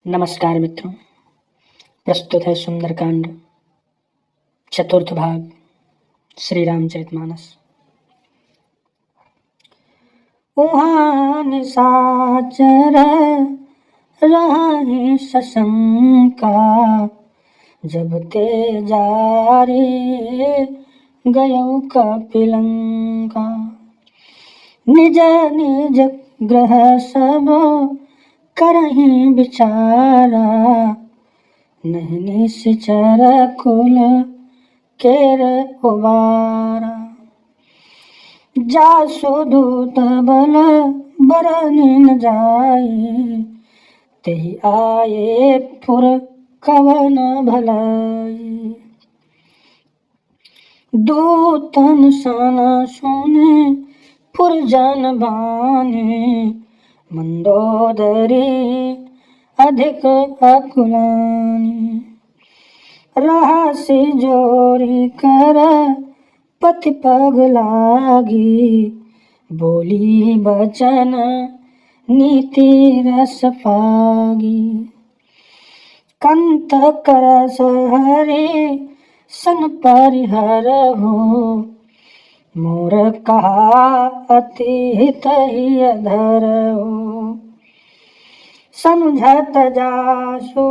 नमस्कार मित्रों। प्रस्तुत है सुंदरकांड चतुर्थ भाग श्री रामचरितमानस। उहाँ निशाचर रहे सशंका, जब ते जारे गयो कपिलंका। निज निज ग्रह सब करहि विचारा, नहीं निश्चर कुल केर उबारा। जासु दूत बल बरनि न जाई, तेहि आये पुर कवन भलाई। दूतन सन सुने पुरजन बानी, मंदोदरी अधिक अकुलानी। रहसी जोरी कर पति पग लागी, बोली बचन नीति रस पागी। कंत करस हरि सन परिहर हो, मोर कहा अति हित ही अधर हो। समझत जासु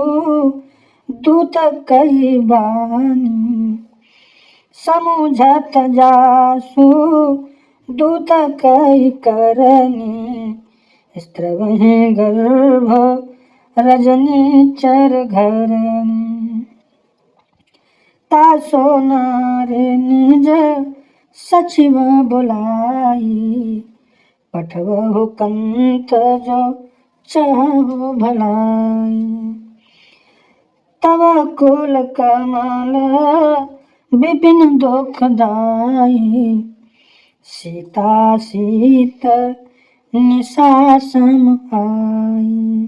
दूत कई बानी, समझत जासु दूत कई करनी। स्त्रवहि गर्भ रजनी चर घरनी। तासो नारे निज सचिव बुलाई, पठवहु कंत जो चाहु भलाई। तव कुल कमल विपिन दुखदाई, सीता सीत निशा सम आई।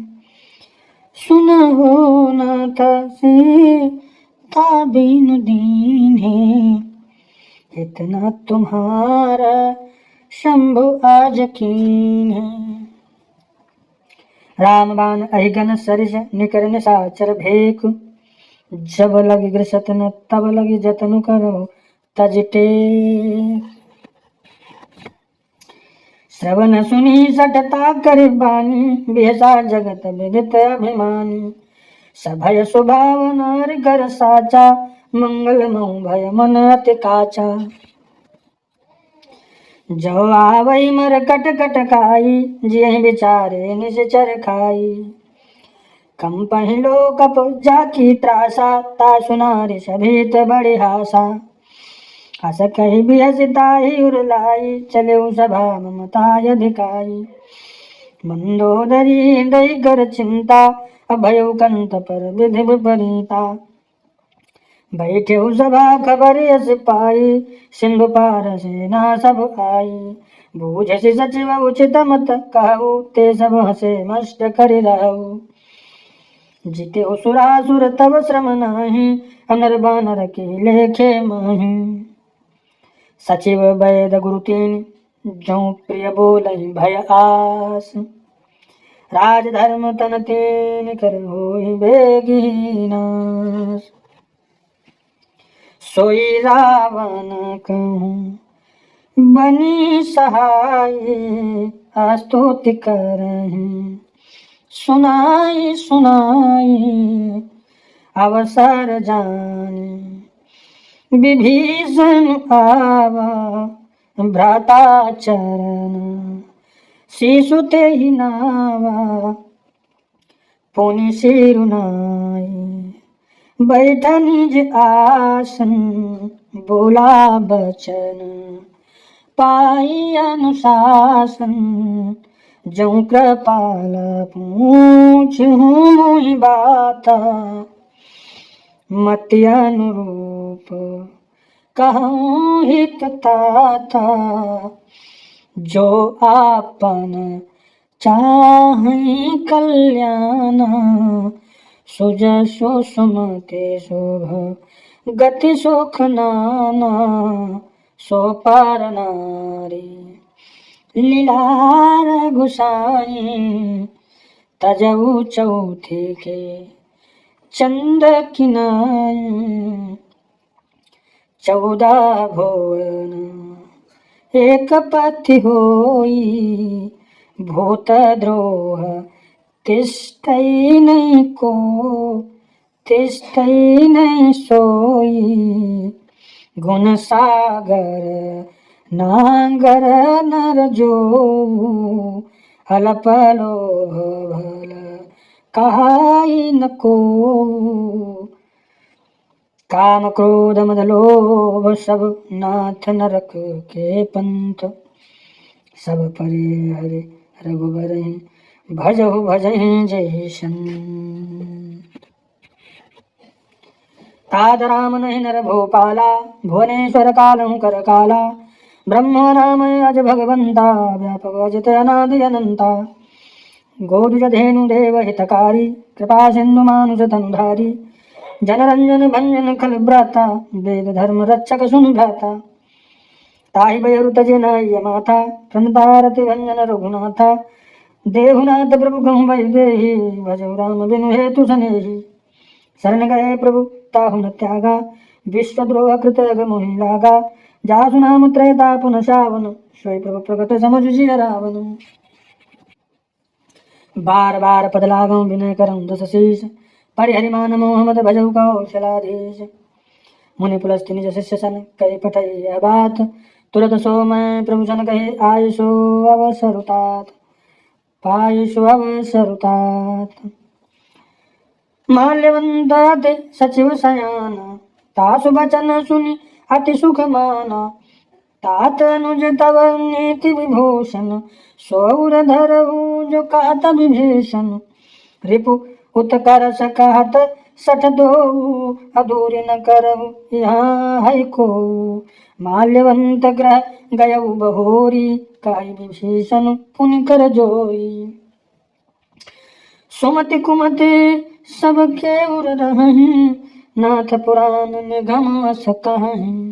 सुनहु नाथ सीता बिनु दीन्हे, इतना तुम्हारा शंभु आज कीन्हे। रामबाण अहिगन सरिस निकर निशाचर भेकु, जब लगी गृसत न तब लगी जतनु करो तजटे। श्रवण सुनी सटता कर बानी, बेसा जगत विदित अभिमानी। सभय स्वभाव नार कर साचा, मंगल मऊ भय मन अति काचा। जो आवई मर कट कट खाई, जियहि बिचारे निश्चर खाई। कम पहिलो कप जाकी त्रासा, तासु नारि सभीत बड़ी हासा। हस कहि बिहसिताहि उरलाई, चलेउ सभा ममताय अधिकाई। मंदोदरी हृदय कर चिंता, अभयउ कंत पर विधि विपरीता। बैठे सभा खबर यस पाई, सिंधु पार सेना सब आई। बूझसि सचिव उचित मत कहु, ते सब हसे मस्त करि रहु। जिते सुरासुर तब श्रम नाही, अनर बानर के लेखे माही। सचिव वैद गुरु तीन, जो प्रिय बोलहि भय आस। राजधर्म तन तीन कर होई बेगी नाश। सोई रावण कहूँ बनी सहाय, स्तुति करहि सुनाई सुनाई अवसर जानी। विभीषण आवा भ्राता चरण, शिशु तेहि नावा पुनि सिरुनाई। बैठा निज आसन बोला बचन, पाई अनुशासन। जो कृपाल पूछूं मोहि बाता, मति अनुरूप कहूँ हित ताता। जो आपन चाहि कल्याण, सुजसु सुमति शुभ गति सुख नाना। सो पार नारी लीलार गुसाई, तजऊ चौथे के चंद किनाय 14 भुवन एक पथि होई भूत द्रोह तिष्ठै नहीं को तिष्ठै नहीं सोई गुण सागर नागर नर जो अल्प लोभ भल कहाई न को काम क्रोध मद लोभ सब नाथ नरक के पंथ सब परे हरे रघुबर भजहु भजहि जय शन ताद राम नहीं नर भोपाला भुवनेश्वर कालहु कर काला ब्रह्म नाम अज भगवंता व्यापक अजित अनादि अनंता गोदुज धेनु देव हितकारी कृपा सिंधु मानुष तनुधारी जनरंजन भंजन खल भ्राता वेद धर्म रक्षक सुन भ्राता ताहि बयरु तजे नाय माथा प्रणतारति भंजन रघुनाथा देहुनाथ प्रभु कहूँ भज देहि भजौ राम बिनु हेतु सनेहि शरण गए प्रभु ताहु न त्यागा विश्वद्रोह कृत मोहि लागा जासु नाम त्रयता पुन सावन सोई प्रभु प्रकट समझ जिय रावण बार बार पद लागौ विनय करऊँ दस शीष परिहरिमान मोहम्मद भजऊ कौशलाधीश मुनि पुलस्ति निज शिष्य सन कही पठई बात तुरत सो मैं प्रभु सन कहे आयुषो अवसरुतात पायुषो अवसरुतात माल्यवंत सचिव सयान तासु बचन सुनि अति सुख माना तात अनुज तव नीति विभूषण सौर धरऊ जो कहत विभीषण रिपु उत्कर सकहत सठ दो अधूरी न करहु यहाँ है को माल्यवंत ग्रह गयऊ बहोरी काई विभीषण पुनि कर जोई सुमति कुमति सब के उर रही नाथ पुराण निगम सकहीं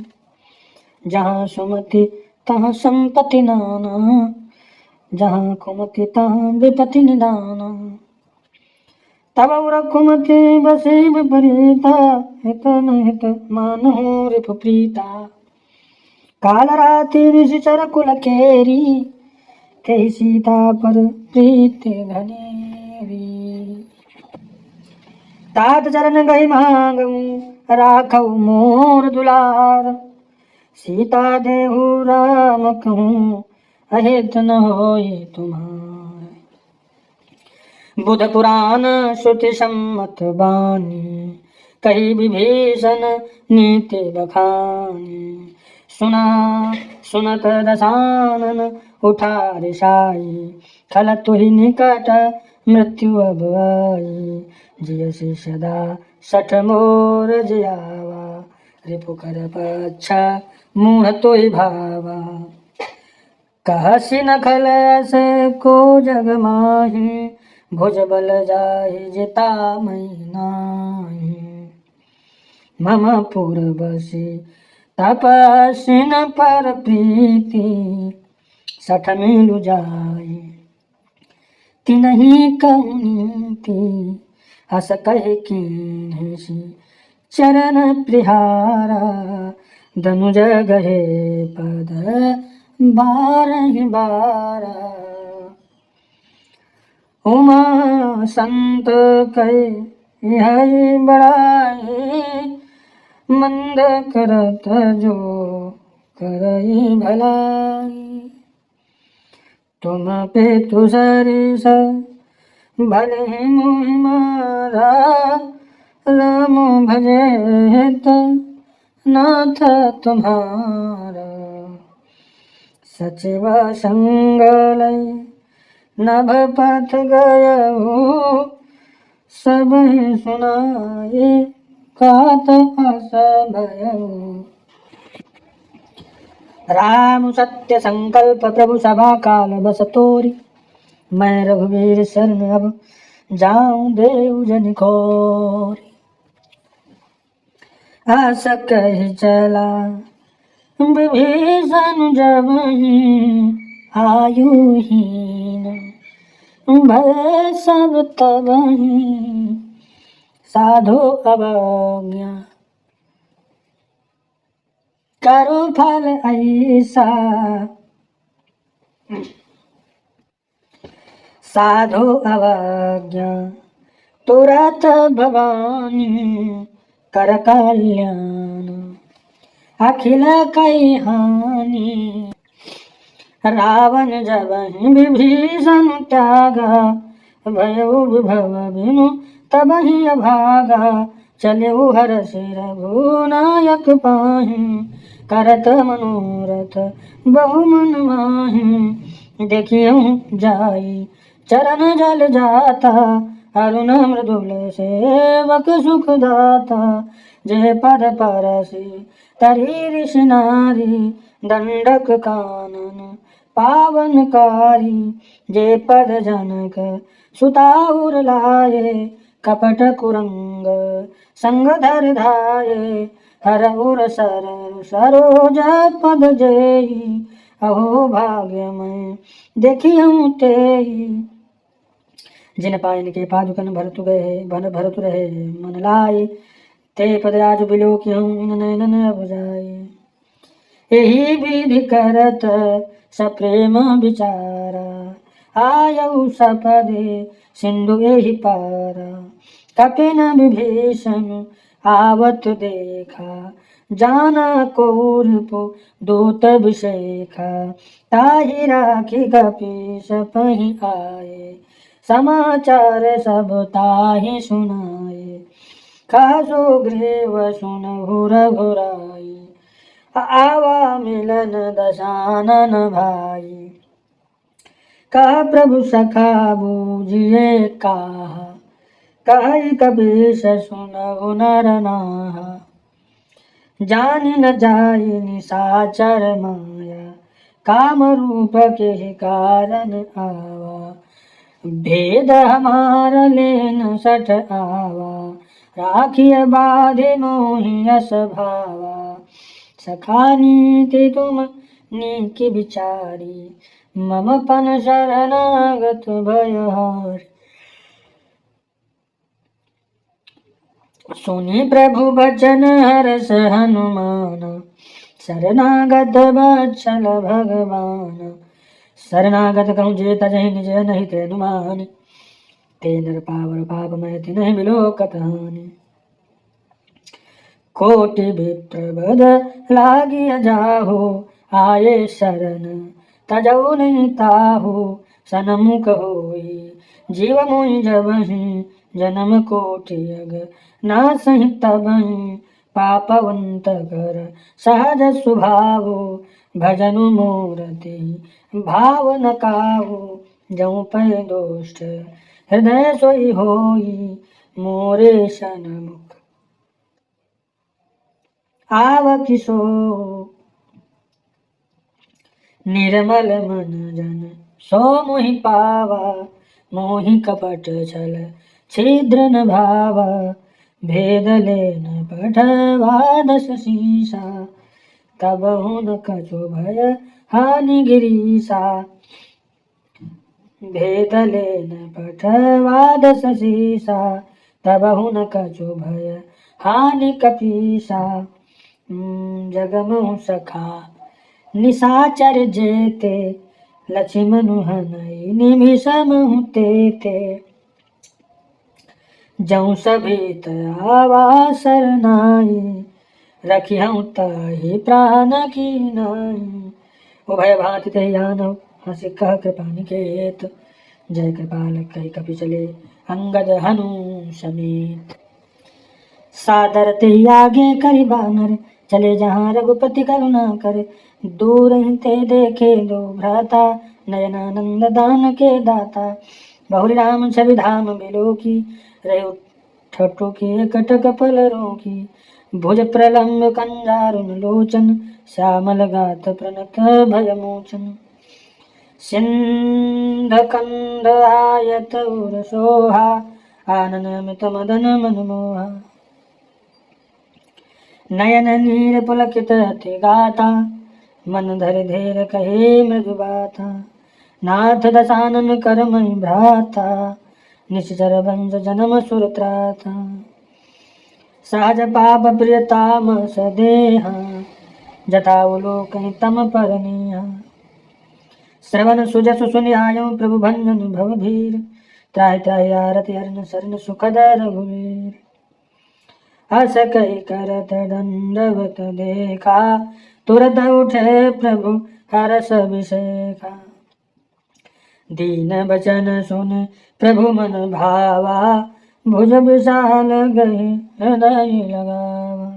जहाँ सुमति तहाँ संपत्ति नाना जहाँ कुमति तहाँ विपत्ति निदाना तब रघुमति बसे विपरीता हित नहित मानहु रिपु प्रीता काल राति ऋषिचर कुल केरी कही सीता पर प्रीत घनेरी तात चरण गई मांगऊ राखऊ मोर दुलार सीता देहु राम कहूँ अहित न होई तुम्हार बुध पुराण श्रुति सम्मत बानी कही विभीषण नीति बखानी सुना सुनत दशानन उठा रिसाई खल तुहि निकट मृत्यु अब आई जियसि सदा सठ मोर जियावा रिपु कर पच्छा मूढ़ तोहि भावा कहसि न खलस को जग माही भुज बल जाहि जिता मई नाही मम पुर बसी तपस्विन पर प्रीति सठ मिलु जाई तिनहि कहु नीति हस कहि कीन्हि चरण प्रिहारा धनुज गहे पद बारहि बारा उमा संत कहे यही बड़ाई मंद करत जो करई भलाई तुम पे तु सरिस भले मोहि मारा राम भजे नाथ तुम्हारा सचिव संगलय नभ पथ गयऊ सब सुनाए कात अस भयऊ राम सत्य संकल्प प्रभु सभा काल बस तोरी मैं रघुवीर शरण अब जाऊं देव जन खोरी आस कही चला विभीषण जब ही आयुहीन भय सब तबहि साधो अवज्ञा। करो फल ऐसा साधो अवज्ञा, तुरत भवानी कर कल्याण। अखिल कई हानि रावण जबहि विभीषण त्यागा, भयो विभव बिनु तबहि अभागा। चलेउ हरषि रघुनायक पाहि, करत मनोरथ बहु मन माहि। देखियहु जाई चरण जल जाता, अरुण मृदुल सेवक सुख दाता। जय पद परसि तरी ऋषि नारी, दंडक कानन पावनकारी। जे पद जनक सुताउर लाए, कपट कुरंग संग धर धाये। हरउर सरल सरोज पद जेई, अहो भाग्यमय देखियहु तेई। जिन पायन के पादुकन भरतु गए, भन भरतु रहे मन लाई। ते पद आज बिलोकिहूँ इन नयन अब जाई। एहि विधि करत सप्रेम विचारा, आयऊ सपदे सिंधु एहि पारा। कपिन विभीषण आवत देखा, जाना कौरपु दूत विशेखा। ताहि राखी कपीस पहि आए, समाचार सब ताहि सुनाए। कहसु ग्रीव सुनहु रघुराई, आवा मिलन दशानन भाई। कह प्रभु सखा बूझिए काहा, कहि कपीस सुनहु नर नाहा। जानि न जाई निशाचर माया, काम रूप के कारण आवा। भेद हमार लेन सठ आवा, राखिय बाधे मोहि यस भावा। सखा नीति तुम नीकी बिचारी, मम पन शरणागत भयहारी। सुनि प्रभु बचन हरष हनुमान, शरणागत वत्सल भगवान। शरणागत कहूँ जे तजहि निज नहीं ते अनुमानी, ते नर पावर पाप मैं तिन्हि बिलोकत हानि। कोटि विप्र बद लागिय जाहु, आये शरण तजौ नहीं ताहु। सनमुख होई जीव मोहि जबहि, जन्म कोटि अग नासहि तबहि। पापवंत कर सहज स्वभाव, भजनु मूरति भाव न काहू। जऊ पै दोष्ट हृदय सोई होई, मोरे सनमुख आव किसो। निर्मल मन जन सो मोहि पावा, मोहि कपट छल छिद्र न भावा। भेद लेन पठवा दस सीसा, तबहु न कछु भय हानि गिरीसा। भेद लेन पठवा दस सीसा, तबहु न कछु भय हानि कपीसा। जगमहु सखा निशाचर जेते, लक्ष्मणु हनई निमिषमहु तेते। जऊँ सभेत आवा सरनाई, रखिहउँ ताहि प्राण की नाई। उभय भांति तहि आनहु, हंसि कह कृपा निकेत। जय कृपाल कहि कपि चले, अंगद हनु समेत। सादर ते आगे करि बानर, चले जहाँ रघुपति करुणा कर। दूर ते देखे दो भ्राता, नयनानंद दान के दाता। बहुरी राम छवि धाम बिलोकी, रहे ठठु की कटक पल रोकी। भुज प्रलम्ब कंजारुन लोचन, श्यामल गात प्रणत भय मोचन। सिंध कंद आयत उर सोहा, आनन अमित मदन मनमोहा। नयन नीर पुलकित अति गाता, मन धरि धेर कहे मृदु बाता। नाथ दशानन करमई भ्राता, निश्चर वंश जन्म सुरत्राता। सहज पाप प्रियताम सदेहा, जतावलोक तम परनीहा। श्रवण सुजसु सुनियायं प्रभु भंजन भव भीर, त्राहि त्राहि आरति अरन सरन सुखद रघुवीर। हस कहि करत दंडवत देखा, तुरत उठे प्रभु हरस अभिषेका। दीन बचन सुन प्रभु मन भावा, भुज विशाल गहि हृदय लगावा।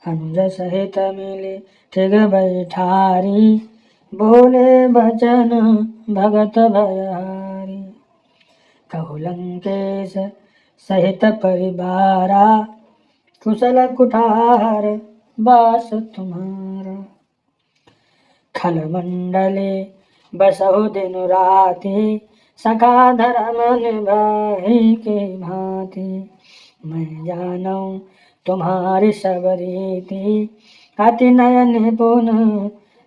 अनुज सहित मिले ठिग बैठारी, बोले बचन भगत भयहारी। कहु लंकेश सहित परिवारा, कुशल कुठार बास तुम्हारा। खल मंडले बसहु दिन राति, सखा धर्म निभाहि के भांति। मैं जानऊं तुम्हारी सब रीति, अति नयन निपुण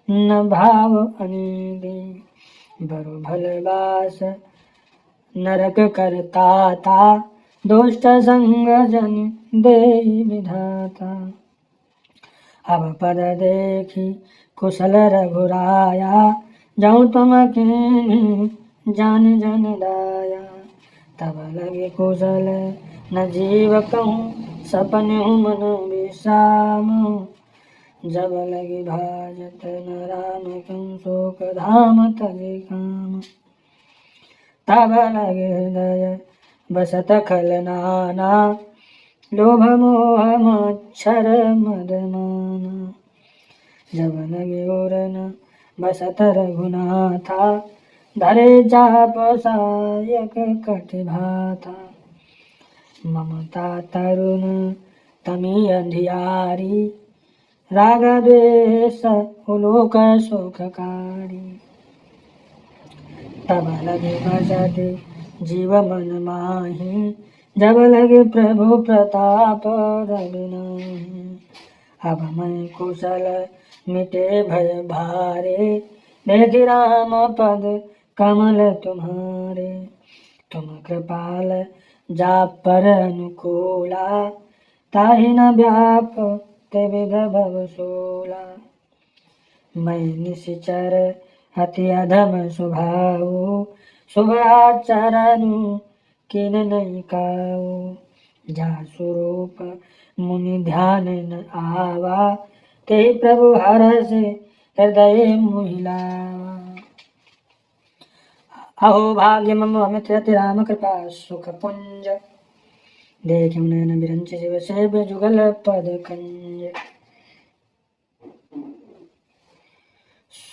न भाव अनिधि। बरु भलवास नरक करता था, दुष्ट संग जन देहि विधाता। अब पद देखी कुशल रघुराया, जाऊं तुम कीन्ही जान जन दाया। तब लगे कुशल न जीव कहूँ, सपने मन विश्राम। जब लगे भाजत न राम कहूँ, शोक धाम तजे काम। तब लगे हृदय बसत खल नाना, लोभ मोह मच्छर मद माना। जब लगे उरन बसत रघुनाथा, धरे चाप सायक कटि भाता। ममता तरुण तमी अंधियारी, राग द्वेष उलोक सुखकारी। तब लगे बसते जीव मन माही, जब लगे प्रभु प्रताप रविनाही। अब मैं कुशल मिटे भय भारे, देखि राम पद कमल तुम्हारे। तुम कृपाल जा पर अनुकूला, ताहि न व्याप ते विध भव सोला। मैं निश्चर अति अधम स्वभाव, शुभ आचरण किन नहीं काऊ। जा स्वरूप मुनि ध्यान न आवा, ते प्रभु हरष हृदय मोहिलावा। अहो भाग्य मम अमित रति राम कृपा सुख पुंज, देखि नयन बिरंच शिव सेव्य जुगल पद कंज।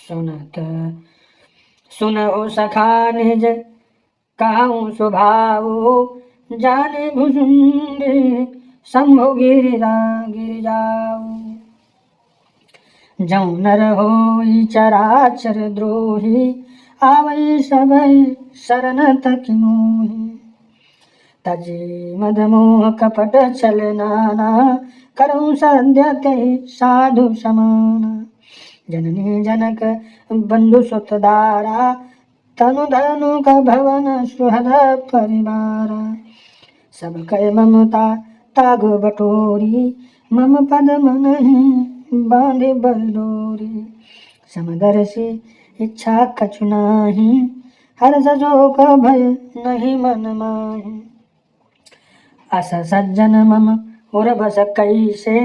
सुनत सुनहु सखा निज कहूँ स्वभाव, जाने भुजंगे शंभु गिरिजाऊ। जौ नर होई चराचर द्रोही, आवै सबई शरण तकि मोहि। तजे मद मोह कपट छल नाना, करऊँ सद्य ते साधु समाना। जननी जनक बंधु सुत दारा, तनु धनु का भवन सुहद परिवारा। सब कय ममता तागु बटोरी, मम पद मनहि बांधे बलडोरी। समदर्शी इच्छा कछु नाही, हर्ष शोक भय नहीं मन माही। अस सज्जन मम उर बस कैसे,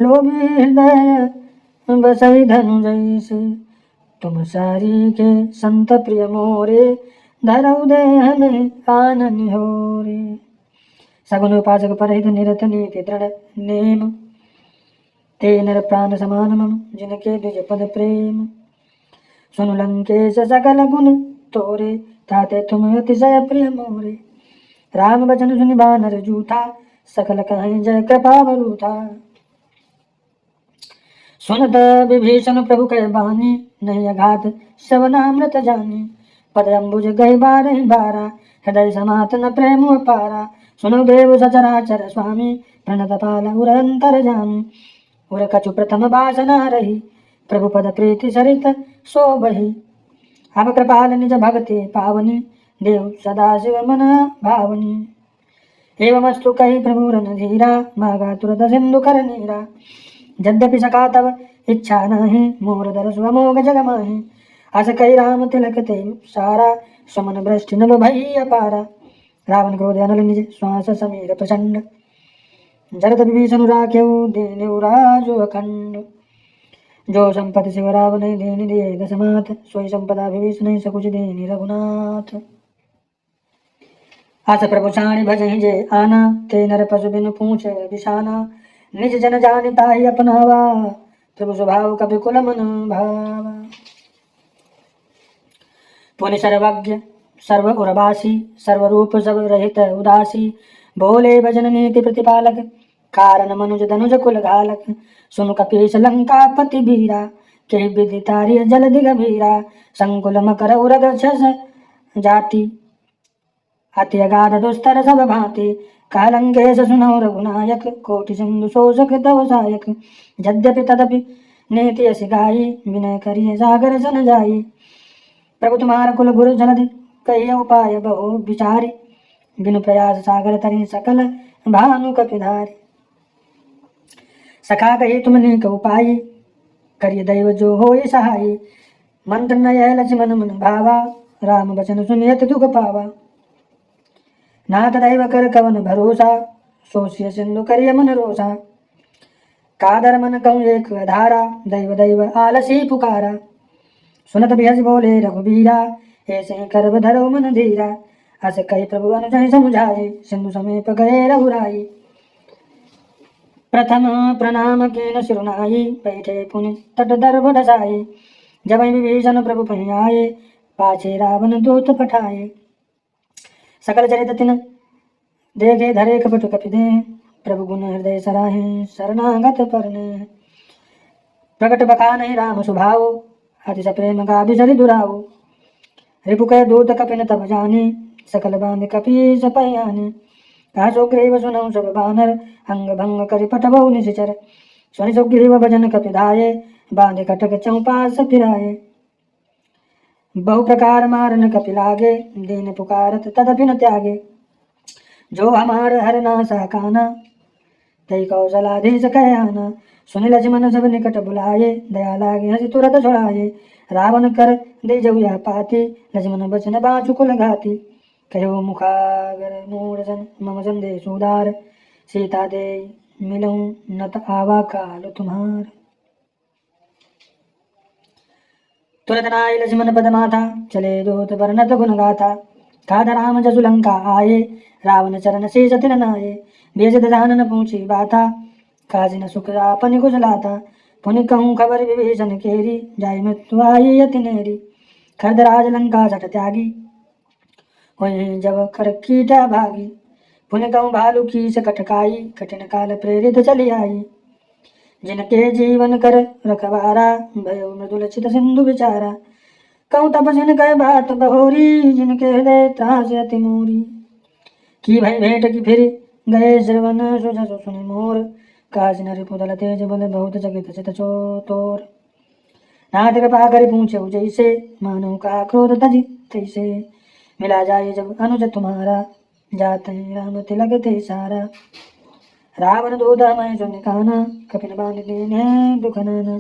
लोभी हृदय बसई धनु जैसे। तुम सारी के संत प्रिय मोरे, धरऊ देहन आनन होरे। सगुन उपासक परहित निरत नीति दृढ़ नेम, ते नर प्राण समान मम जिनके द्विज पद प्रेम। सुनु लंकेश सकल गुण तोरे, ताते तुम अतिशय प्रिय मोरे। राम बचन सुनि बानर जूठा, सकल कहीं जय कृपा बरूठा। सुनत विभीषण प्रभु कह बानी, नहीं अघात श्रवणामृत जानी। पद अम्बुज गहि बारहि बारा, हृदय समात न प्रेम अपारा। सुनो देव सचराचर स्वामी, प्रणत पाल उर अंतर जामी। उर कछु प्रथम बासना रही, प्रभु पद प्रीति सरित सो बही। अब कृपाल निज भगते पावनी, देव सदा शिव मन भावनी। एवमस्तु कही प्रभु रणधीरा, मागा तुरत सिंधु कर नीरा। यद्यपि सखा तब इच्छा नाही, मोर दरस अमोघ जग माही। अस कही राम तिलक ते सारा, समन भ्रष्टि नभ भई अपारा। रावण क्रोध अनल निज, श्वास समीर प्रचंड। जरत विभीषण राखेऊ, दीन राजु अखंड। जो संपत्ति शिव रावण देनि दिए दशमात, सोई संपदा विभीषण सकुच देनि रघुनाथ। अस प्रभु साणी भजहि जे आना, ते नर पशु बिनु पूछ बिसाना। निज जन जानि ताहि अपनावा, प्रभु स्वभाव कपि कुल मन भावा। पुनि सर्वज्ञ सर्व उर्वासी, सर्वरूप सब रहित उदासी। बोले भजन नीति प्रतिपालक, कारण मनुज धनुज कुल घालक। सुनु कपीस लंका पति बीरा, के विधि तारि जल गंभीरा। संकुल मकर उरग छस जाति, अति अगाध दुस्तर सब भांति। कालंकेश सुनौ रघुनायक, कोटि सिंधु शोषक तव सायक। यद्यपि तदपि नीति असी गाई, विनय करिए सागर सन जाई। प्रभु तुम्हारा कुल गुरु जलधि, कहिए उपाय बहु विचारी। बिनु प्रयास सागर तरि सकल भानु कपिधारी। सखा कही तुम नीक उपाय, करिए दैव जो होय सहाय। मंत्र नय लक्ष्मण मन भावा, राम बचन सुनियत दुख पावा। नाथ दैव कर कवन भरोसा, सोचिय सिंधु करिय मन रोसा। कादर मन कहूँ एक धारा, दैव दैव आलसी पुकारा। सुनत बिहस बोले रघुबीरा, ऐसे ही करब धरो मन धीरा। अस कही प्रभु अनुजहि समुझाए, सिंधु समीप गए रघुराई। प्रथम प्रणाम कीन सिरुनाई, बैठे पुनि तट दर्भ डसाए। जब विभीषण प्रभु पहि आए, पाछे रावण दूत पठाए। सकल चरित तिन देखे, धरे कपट कपि दे। प्रभु गुण हृदय सराहे, शरणागत परने। प्रकट बखानहि राम सुभाऊ, अतिश प्रेम गाभि सरि दुराऊ। रिपु कह दूत कपिन तब जाने, सकल बांध कपीस पहि आने। कहा सुग्रीव सुनऊ सब बानर, अंग भंग करि पठबऊ निशिचर। सुनि सुग्रीव भजन कपि धाये, बांध कटक चौपास फिराये। बहु प्रकार मारन कपि लागे, दीन पुकारत तदपि न त्यागे। जो हमार हर नासा काना, तई कौशलाधीश कह आना। सुनि लक्ष्मण सब निकट बुलाए, दया लागे हंसि तुरत छुड़ाए। रावण कर दे जऊ यह पाती, लक्ष्मण बचन बाँचु कुल घाती। कहो मुखागर मूढ़ मम संदेश उदार, सीता दे मिलऊँ नत आवा काल तुम्हार। तुरत नाय लक्ष्मण पद माथा, चले दूत वर्णत गुण गाथा। खाद राम जसु लंका आए, रावण चरण शेष तिन नाये। बेज दजानन पूछी बाता, काज न सुख आपन कुशलाता। पुनि कहूँ खबर विभीषण केरी, जाय मृत्यु आई अति नेरी। खरदराज लंका सठ त्यागी, होई जब कर कीटा भागी। पुनि कहूँ भालू की सकटकाई, कठिन काल प्रेरित चली आई। जिनके जीवन कर रखवारा, भयो मृदुल चित सिंधु विचारा। कहूँ तब जिन कह बात बहोरी, जिनके हृदय त्रास अति मोरी। की भई भेंट की फिर गए श्रवण, सुजसु सुनि मोर। काज नर पुदल तेज बल, बहुत जगित चित तोर। नाथ कृपा करि पूछे जैसे, मानो का क्रोध तजि तैसे। मिला जाए जब अनुज तुम्हारा, जाते राम तिलक ते सारा। रावण दूत मैं सुनि काना, कपिन बांध दीने दुख नाना।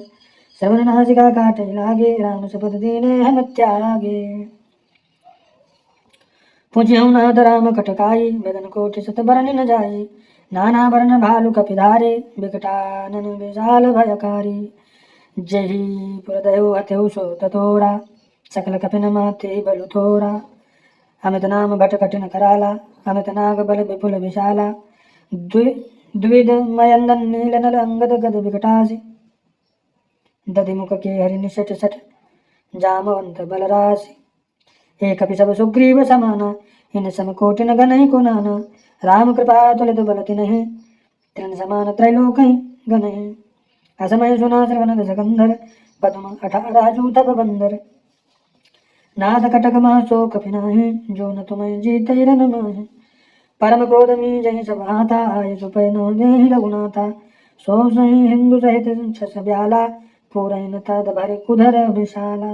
श्रवण नासिका काटे लागे, राम शपथ दीने हम त्यागे। पूछ्यहु नाथ राम कटकाई, बदन कोटि सत बरन न जाई। नाना वर्ण भालु कपिधारे, बिकटानन विशाल भयकारी। जही पुरदयो हत्यौ सो ततोरा, सकल कपिन माते बलु थोरा। अमित नाम भट कठिन कराला, अमित नाग बल विपुल विशाला। द्विविध मयंदन नील नल, अंगद गद विकटासी। दधि मुख के हरि निषट सठ, जामवंत बलरासी। एक कपि सब सुग्रीव समाना, इन सम कोटिन गनहि को नाना। राम कृपा तुलित बल तिन्हि, तृण समान त्रैलोकहि गनहि। असमय सुना श्रवण दस कंधर, पद्म 18 जूतब बंदर। नाथ कटक मह शोक फिनाहि, जो न तुम्हें जीतै रन माहि। परम क्रोध मी जहि सब हाथा, आय सुपै न देहि रघुनाथा। सो सहि हिंदु सहित छस ब्याला, पूरैन तद भरि कुधर विशाला।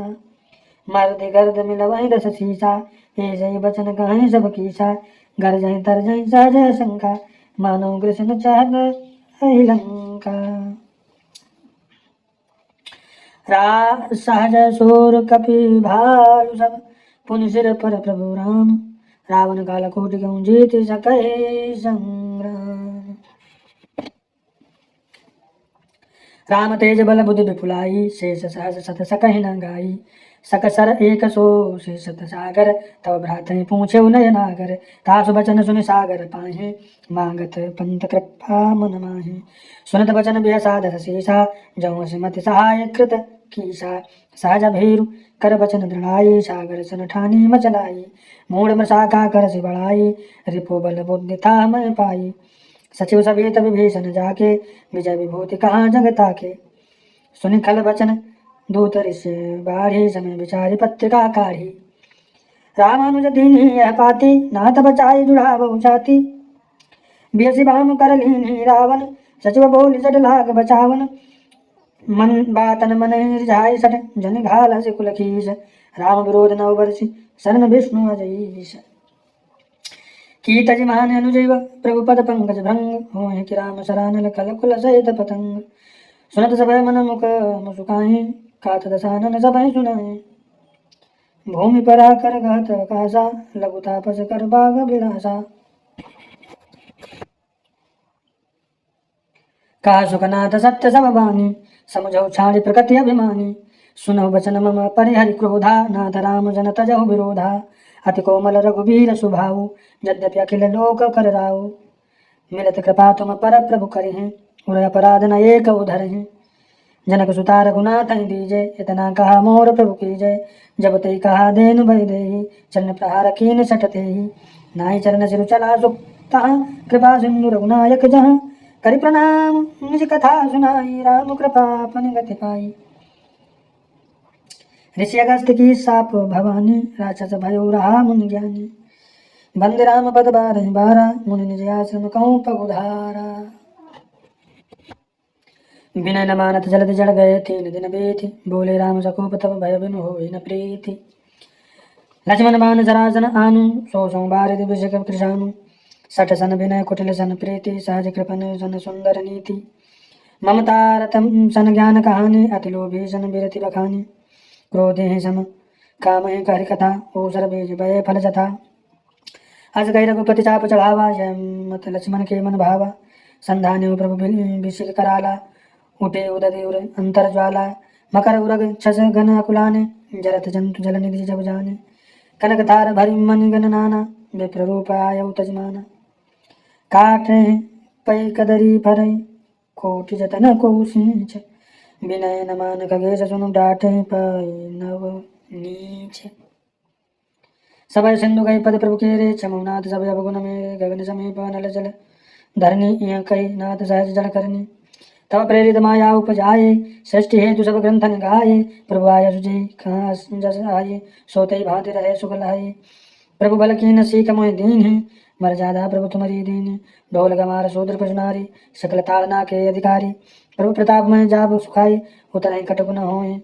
मर्द गर्द मिलवहि दस शीशा, हे जय बचन कहीं सब कीसा, गर जहीं तर जहीं सहज शंका, मानो कृष्ण चाहत अहिलंका। सहज सोर कपि भालु सब, पुनि सिर पर प्रभु राम, रावण काल कोटि कहूँ जीत सकै संग्राम। राम तेज बल बुद्धि विपुलाई, शेष सहस सत सकहि न गाई, सकसर एक सो शेषत सागर, तव भ्रातहि पूछे नय नागर, तासु बचन सुनि सागर पाहि, मांगत पंत कृपा मन माहि, सुनत बचन बिहसा दस शीसा, जौं सिमति सहाय कृत कीसा, सहज भीरु कर बचन दृढ़ाई, सागर सन ठानी मचलाई, मूढ़ मृषा कर सि बढ़ाई, रिपु बल बुद्धि थामहि पाई, सचिव समेत विभीषण जाके, विजय विभूति कहाँ जग ताके, सुनि खल बचन दूत ऋषि बाढ़ी, समय विचारि पत्रिका काढ़ी, रामानुज दीन्ही यह पाती, नाथ बचाई जुड़ावउ छाती, बियसि बाम कर लीन्ही रावण, सचिव बोल जट लाग बचावन, मन बातन मन रिझाई सट, जन घाल से कुल कीस, राम विरोध नव बरसि, शरण विष्णु अजईस, कीटज मान अनुजैव प्रभु पद पंकज भृंग, होहि कि राम सरानल कल कुल सहित पतंग, सुनत सभय मन मुख मुसुकाहि, कात दसानन सभय सुनाहि, भूमि पर आकर घात कासा, लघु तापस कर बाग बिलासा, कहा सुखनाथ सत्य सब बानी, समझौ छाड़ी प्रकृति अभिमानी, सुनौ बचन मम परिहरि क्रोधा, नाथ राम जन तजहु विरोधा, अति कोमल रघुबीर सुभाऊ, यद्यपि अखिल लोक कर राऊ, मिलत कृपा तुम पर प्रभु करिहि, उर अपराध न एक उधरहि, जनक सुता रघुनाथ दीजे, इतना कहा मोर प्रभु कीजय, जब ते कहा देन भय देहि, चरण प्रहार कीन सटते ही, नाहि चरण सिरु चला सुखता, कृपा सिंधु रघुनायक जहाँ, करि प्रणाम निज कथा सुनाई, राम कृपा अपन गति पाई, ऋषि अगस्त की साप भवानी, राक्षस भयो रहा मुनि ज्ञानी, बंदे राम पद बारहि बारा, मुनि निज आश्रम कहूँ पगुधारा, विनय न मानत जलधि जड़ गए, 3 दिन बीति, बोले राम सकोप तब भय बिनु होई न प्रीति, लक्ष्मण बान सरासन आनु, सो बारिधि विषय कृशानु, सठ सन विनय कुटिल सन प्रीति, सहज कृपन सन सुंदर नीति, ममता रतम सन ज्ञान कहानी, अति लोभी सन विरति बखानी, क्रोधे ही सम काम ही कहरि कथा, ओसर बीज भय फल जथा, अस गई रघुपति चाप चढ़ावा, जय मत लक्ष्मण के मन भावा, संधान्यो प्रभु बिसिल कराला, उठे उदय उर अंतर ज्वाला, मकर उरग छस घन अकुलाने, जरत जंतु जल निधि जब जाने, कनक धार भरि मणि गण नाना, विप्र रूप आयउ तजमाना, काटे पै कदरी भरई, कोटि जतन को सींच, विनय न मान खगेश सुनु, डांटे पै नव नीच, सबय सिंधु गई पद प्रभु केरे, छमुनाथ सब अवगुण मेरे, गगन समीप नल जल धरनी, इह कही नाथ सहज जल करनी, तब प्रेरित माया उपजाए, सृष्टि हेतु सब ग्रंथन गाये, प्रभु आय सुजय कहाँ जस आये, सोते भांति रहे सुख लाये, प्रभु बल कीन सीख मोहि दीन्हि, मर्यादा प्रभु तुम्हारी दीनी, ढोल गमार शूद्र पशुनारी, सकल ताड़ना के अधिकारी, प्रभु प्रताप में जाब सुखाई, उतरहि कटक न होए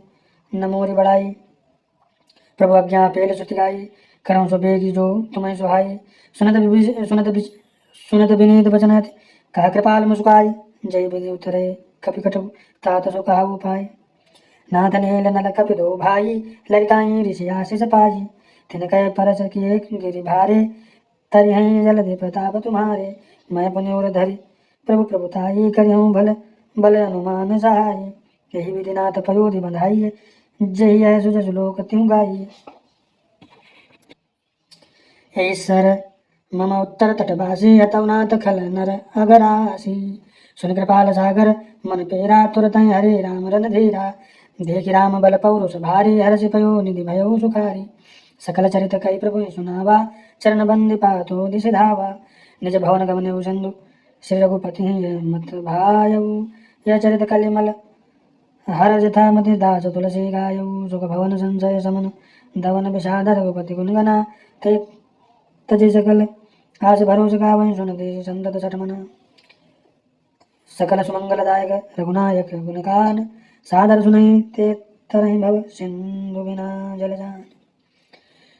न मोरी बड़ाई, प्रभु आज्ञा पेल सुति गाई, करऊँ सो बेगी जो तुम्हें सुहाई, सुनत विनीत बचन कहा कृपाल मुस्काई, जय विधि उतरे कपि कटु तात सो कहा उपाय, नाथ नील नल कपि दो भाई, ललिताई ऋषि आशीष पाई, तिन कह परस किए गिरि भारे, तरिहै जलधि प्रताप तुम्हारे, मैं पुण्योर धरि प्रभु प्रभुताई, करिहूँ भल बल अनुमान सहाय, यही विधि नाथ पयोधि बंधाइए, जही है सुजस लोक त्यों गाइए, ईश्वर मम उत्तर तटवासी, हतौ नाथ खल नर अगरासी, सुन कृपाल सागर मन पेरा, तुरत हरे राम रन धीरा, देखि राम बल पौरुष भारी, हरषि पयो निधि भयो सुखारी, सकल चरित कई प्रभु सुनावा, चरण बंदी पातो दिश धावा, निज भवन गमन सिंधु श्री रघुपति मत भायऊ, यह चरित कलिमल हर जथा मति दास तुलसी गायऊ, सुख भवन संशय समन दवन विषाद, रघुपति गुण गना तजि सकल आस भरोस गावै, सुन दे संतत सठमन, सकल सुमंगलदायक रघुनायक गुणगान, सादर सुनहि ते तरहि भव सिंधु बिना जल जान।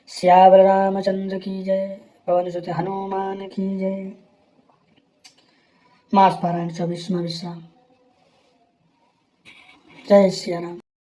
सियावर रामचंद्र की जय, पवन सुत हनुमान की जय। मास पारायण 24वां विश्राम। जय सिया राम।